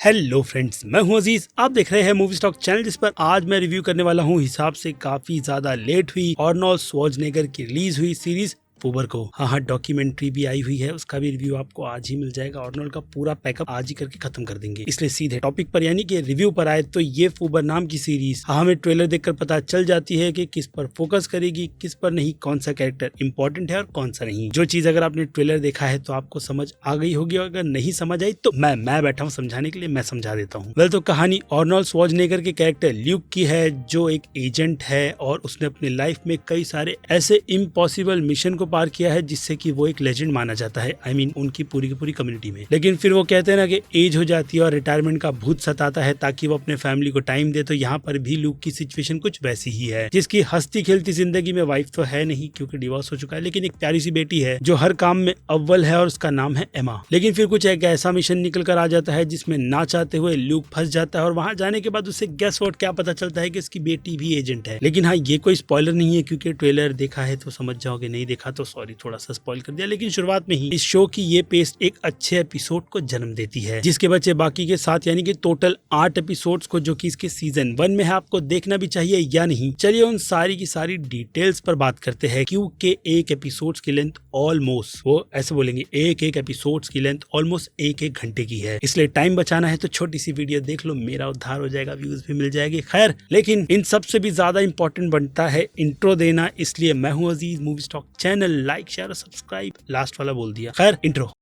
Hello friends, मैं हूं अजीज। आप देख रहे हैं मूवी स्टॉक चैनल, जिस पर आज मैं रिव्यू करने वाला हूं हिसाब से काफी ज्यादा लेट हुई आर्नोल्ड श्वार्ज़नेगर की रिलीज हुई सीरीज फूबर को। हाँ, डॉक्यूमेंट्री भी आई हुई है, उसका भी रिव्यू आपको आज ही मिल जाएगा। आर्नोल्ड का पूरा पैकअप आज ही करके खत्म कर देंगे, इसलिए सीधे टॉपिक पर यानी कि रिव्यू पर आए तो ये फूबर नाम की सीरीज हमें ट्रेलर देखकर पता चल जाती है कि किस पर फोकस करेगी, किस पर नहीं, कौन सा कैरेक्टर इंपॉर्टेंट है और कौन सा नहीं। जो चीज अगर आपने ट्रेलर देखा है तो आपको समझ आ गई होगी, और अगर नहीं समझ आई तो मैं बैठा हूँ समझाने के लिए, मैं समझा देता हूँ। वेल, तो कहानी आर्नोल्ड श्वार्ज़नेगर के कैरेक्टर ल्यूक की है, जो एक एजेंट है और उसने अपनी लाइफ में कई सारे ऐसे इम्पॉसिबल मिशन को पार किया है जिससे कि वो एक लेजेंड माना जाता है। I mean, उनकी पूरी की पूरी कम्युनिटी में। लेकिन फिर वो कहते हैं ना कि एज हो जाती है और रिटायरमेंट का भूत सताता है ताकि वो अपने फैमिली को टाइम दे। तो यहाँ पर भी ल्यूक की सिचुएशन कुछ वैसी ही है, जिसकी हंसती खेलती जिंदगी में वाइफ तो है नहीं क्योंकि डिवोर्स हो चुका है, लेकिन एक प्यारी सी बेटी है जो हर काम में अव्वल है और उसका नाम है एमा। लेकिन फिर कुछ एक ऐसा मिशन निकल कर आ जाता है जिसमें ना चाहते हुए ल्यूक फंस जाता है, और वहां जाने के बाद उसे गेस व्हाट क्या पता चलता है कि उसकी बेटी भी एजेंट है। लेकिन हाँ, ये कोई स्पॉइलर नहीं है क्योंकि ट्रेलर देखा है तो समझ जाओगे, नहीं देखा तो सॉरी, थोड़ा सा स्पॉइल कर दिया। लेकिन शुरुआत में ही इस शो की ये पेस्ट एक अच्छे एपिसोड को जन्म देती है, जिसके बच्चे बाकी के साथ यानी कि टोटल 8 एपिसोड्स को, जो कि इसके सीजन 1 में है, आपको देखना भी चाहिए या नहीं। चलिए उन सारी की सारी डिटेल्स पर बात करते हैं, क्योंकि एक एपिसोड्स की लेंथ ऑलमोस्ट, वो ऐसे बोलेंगे, एक एपिसोड्स की लेंथ ऑलमोस्ट एक घंटे की है। इसलिए टाइम बचाना है तो छोटी सी वीडियो देख लो, मेरा उद्धार हो जाएगा, व्यूज भी मिल जाएगी। खैर, लेकिन इन सबसे भी ज्यादा इंपॉर्टेंट बनता है इंट्रो देना, इसलिए मैं हूं Aziz. Movie stock channel like, share और सब्सक्राइब, लास्ट वाला बोल दिया। खैर, इंट्रो।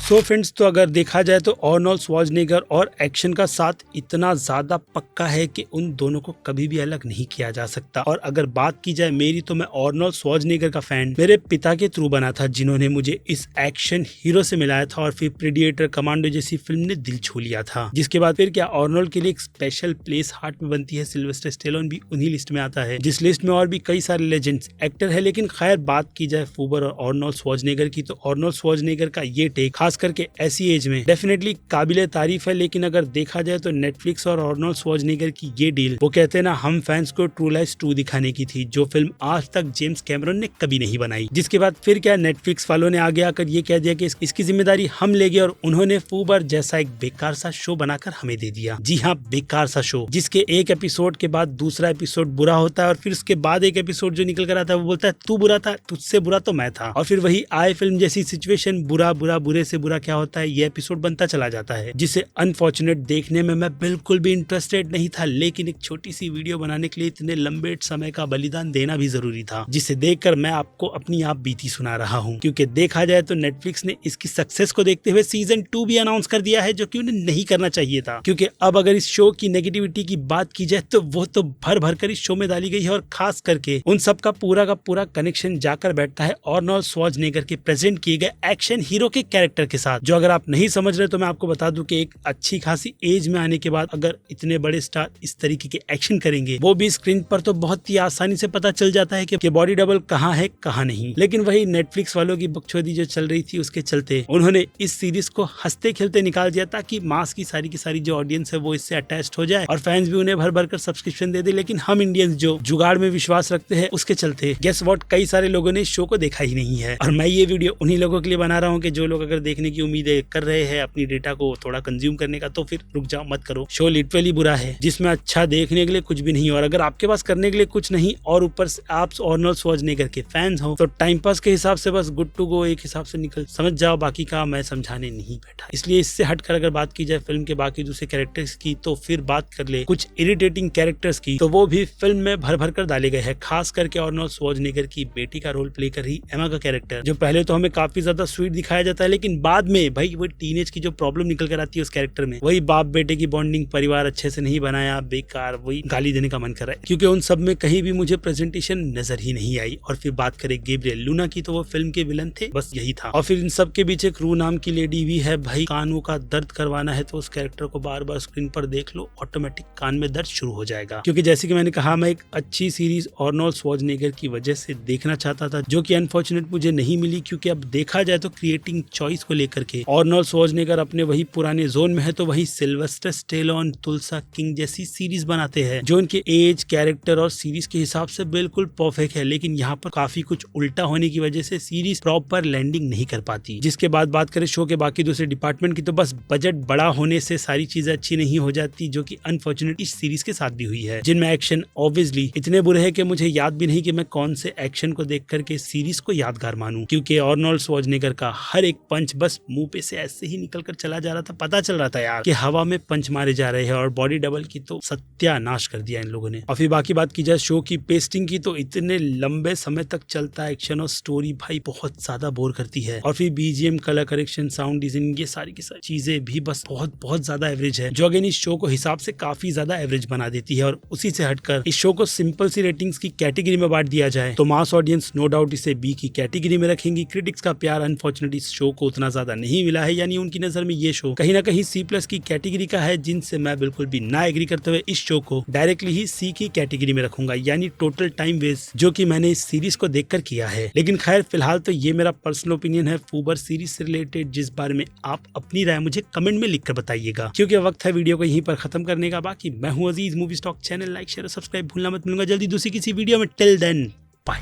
सो फ्रेंड्स, तो अगर देखा जाए तो आर्नोल्ड श्वार्ज़नेगर और एक्शन का साथ इतना ज्यादा पक्का है कि उन दोनों को कभी भी अलग नहीं किया जा सकता। और अगर बात की जाए मेरी, तो मैं आर्नोल्ड श्वार्ज़नेगर का फैन मेरे पिता के थ्रू बना था, जिन्होंने मुझे इस एक्शन हीरो से मिलाया था, और फिर प्रेडिएटर, कमांडो जैसी फिल्म ने दिल छू लिया था। जिसके बाद फिर क्या आर्नोल्ड के लिए एक स्पेशल प्लेस हार्ट में बनती है। सिल्वेस्टर स्टेलोन भी उन्हीं लिस्ट में आता है, जिस लिस्ट में और भी कई सारे लेजेंड्स एक्टर है। लेकिन खैर, बात की जाए फूबर और आर्नोल्ड श्वार्ज़नेगर की, तो आर्नोल्ड श्वार्ज़नेगर का ये टेक खास करके ऐसी एज में डेफिनेटली काबिले तारीफ है। लेकिन अगर देखा जाए तो नेटफ्लिक्स और आर्नोल्ड श्वार्ज़नेगर की ये डील, वो कहते हैं ना, हम फैंस को ट्रू लाइस 2 दिखाने की थी, जो फिल्म आज तक जेम्स कैमरन ने कभी नहीं बनाई। जिसके बाद फिर क्या, नेटफ्लिक्स वालों ने आगे आकर ये कह दिया कि इसकी जिम्मेदारी हम लेंगे, और उन्होंने फूबर जैसा एक बेकार सा शो बनाकर हमें दे दिया। जी हाँ, बेकार सा शो, जिसके एक एपिसोड के बाद दूसरा एपिसोड बुरा होता है, और फिर उसके बाद एक एपिसोड जो निकल कर आता है वो बोलता है तू बुरा था, तुझसे बुरा तो मैं था। और फिर वही आए फिल्म जैसी सिचुएशन, बुरा बुरा, बुरे से बुरा क्या होता है, ये एपिसोड बनता चला जाता है, जिसे अनफॉर्चुनेट देखने में मैं बिल्कुल भी इंटरेस्टेड नहीं था। लेकिन एक छोटी सी वीडियो बनाने के लिए इतने लंबे समय का बलिदान देना भी जरूरी था, जिसे देखकर मैं आपको अपनी आप बीती सुना रहा हूँ। क्योंकि देखा जाए तो नेटफ्लिक्स ने इसकी सक्सेस को देखते हुए सीजन 2 भी अनाउंस कर दिया है, जो कि उन्हें नहीं करना चाहिए था। क्योंकि अब अगर इस शो की नेगेटिविटी की बात की जाए तो वो तो भर भर कर इस शो में डाली गई है, और खास करके उन सब का पूरा कनेक्शन जाकर बैठता है आर्नोल्ड श्वार्ज़नेगर के प्रेजेंट किए गए एक्शन हीरो के कैरेक्टर के साथ। जो अगर आप नहीं समझ रहे तो मैं आपको बता दूं कि एक अच्छी खासी एज में आने के बाद अगर इतने बड़े स्टार इस तरीके के एक्शन करेंगे, वो भी स्क्रीन पर, तो बहुत ही आसानी से पता चल जाता है कि बॉडी डबल कहाँ है कहाँ नहीं। लेकिन वही नेटफ्लिक्स वालों की बकचोदी जो चल रही थी, उसके चलते उन्होंने इस सीरीज को हंसते खेलते निकाल दिया, ताकि मास की सारी जो ऑडियंस है वो इससे अटैच्ड हो जाए और फैंस भी उन्हें भर भर कर सब्सक्रिप्शन दे दे। लेकिन हम इंडियंस जो जुगाड़ में विश्वास रखते हैं, उसके चलते गेस व्हाट, कई सारे लोगों ने इस शो को देखा ही नहीं है। और मैं ये वीडियो उन्हीं लोगों के लिए बना रहा हूँ कि जो लोग अगर देखने की उम्मीदें कर रहे हैं अपनी डेटा को थोड़ा कंज्यूम करने का, तो फिर रुक जाओ, मत करो। शो लिटरली बुरा है, जिसमें अच्छा देखने के लिए कुछ भी नहीं, और अगर आपके पास करने के लिए कुछ नहीं और ऊपर से आप आर्नोल्ड श्वार्ज़नेगर के फैंस हो, तो टाइम पास के हिसाब से बस गुड टू गो, एक हिसाब से निकल समझ जाओ। बाकी का मैं समझाने नहीं बैठा। इसलिए इससे हटकर अगर बात की जाए फिल्म के बाकी दूसरे कैरेक्टर्स की, तो फिर बात कर ले कुछ इरिटेटिंग कैरेक्टर्स की, तो वो भी फिल्म में भर भर कर डाले गए हैं। खास करके आर्नोल्ड श्वार्ज़नेगर की बेटी का रोल प्ले कर रही एमा का कैरेक्टर, जो पहले तो हमें काफी ज्यादा स्वीट दिखाया जाता है, लेकिन बाद में भाई वो टीनेज की जो प्रॉब्लम निकल कर आती है उस कैरेक्टर में, वही बाप बेटे की बॉन्डिंग, परिवार अच्छे से नहीं बनाया, बेकार, वही गाली देने का मन कर रहा है। क्योंकि उन सब में कहीं भी मुझे प्रेजेंटेशन नजर ही नहीं आई। और फिर बात करें गैब्रियल लूना की, तो वो फिल्म के विलन थे, बस यही था। और फिर इन सब के बीच एक रू नाम की लेडी भी है। भाई, कानों का दर्द करवाना है तो उस कैरेक्टर को बार बार स्क्रीन पर देख लो, ऑटोमेटिक कान में दर्द शुरू हो जाएगा। क्योंकि जैसे कि मैंने कहा, मैं एक अच्छी सीरीज आर्नोल्ड श्वार्ज़नेगर की वजह से देखना चाहता था, जो कि अनफॉर्चुनेट मुझे नहीं मिली। क्योंकि अब देखा जाए तो क्रिएटिंग चॉइस को लेकर के। आर्नोल्ड श्वार्ज़नेगर अपने वही पुराने जोन में है तो वही सिल्वेस्टर स्टेलोन, तुल्सा किंग जैसी सीरीज बनाते हैं जो उनके एज, कैरेक्टर और सीरीज के हिसाब से बिल्कुल परफेक्ट है, लेकिन यहाँ पर काफी कुछ उल्टा होने की वजह से सीरीज प्रॉपर लैंडिंग नहीं कर पाती। जिसके बाद बात करें शो के बाकी दूसरे डिपार्टमेंट की, तो बस बजट बड़ा होने से सारी चीजें अच्छी नहीं हो जाती, जो कि अनफॉर्चुनेट इस सीरीज के साथ भी हुई है, जिनमें एक्शन ऑब्वियसली इतने बुरे हैं कि मुझे याद भी नहीं कि मैं कौन से एक्शन को देख करके सीरीज को यादगार मानूं, क्योंकि आर्नोल्ड श्वार्ज़नेगर का हर एक पंच बस मुंह पे से ऐसे ही निकल कर चला जा रहा था। पता चल रहा था यार कि हवा में पंच मारे जा रहे हैं, और बॉडी डबल की तो सत्यानाश कर दिया इन लोगों ने। और फिर बाकी बात की जाए शो की पेस्टिंग की, तो इतने लंबे समय तक चलता एक्शन और स्टोरी भाई बहुत ज्यादा बोर करती है। और फिर BGM, colour correction, sound design, ये सारी की सारी चीजें भी बस बहुत ज्यादा एवरेज है, जो अगेन इस शो को हिसाब से काफी ज्यादा एवरेज बना देती है। और उसी से हटकर इस शो को सिंपल सी रेटिंग्स की कैटेगरी में बांट दिया जाए तो मास ऑडियंस नो डाउट इसे बी की कैटेगरी में रखेंगी। क्रिटिक्स का प्यार अनफॉर्चुनेटली इस शो को उतना ज्यादा नहीं मिला है, यानी उनकी नजर में ये शो कहीं ना कहीं C+ की कैटेगरी का है, जिनसे मैं बिल्कुल भी ना एग्री करते हुए इस शो को डायरेक्टली ही C की कैटेगरी में रखूंगा, यानी टोटल टाइम वेस्ट जो कि मैंने इस सीरीज को देखकर किया है। लेकिन खैर फिलहाल तो ये मेरा पर्सनल ओपिनियन है फूबर सीरीज से रिलेटेड, जिस बारे में आप अपनी राय मुझे कमेंट में लिखकर बताइएगा, क्योंकि वक्त है वीडियो को यहीं पर खत्म करने का। बाकी मैं हूं Aziz, movie stock channel like share subscribe भूलना मत। मिलूंगा जल्दी दूसरी किसी वीडियो में। Till then bye.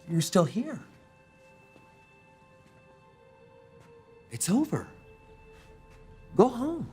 You're still here. It's over. Go home.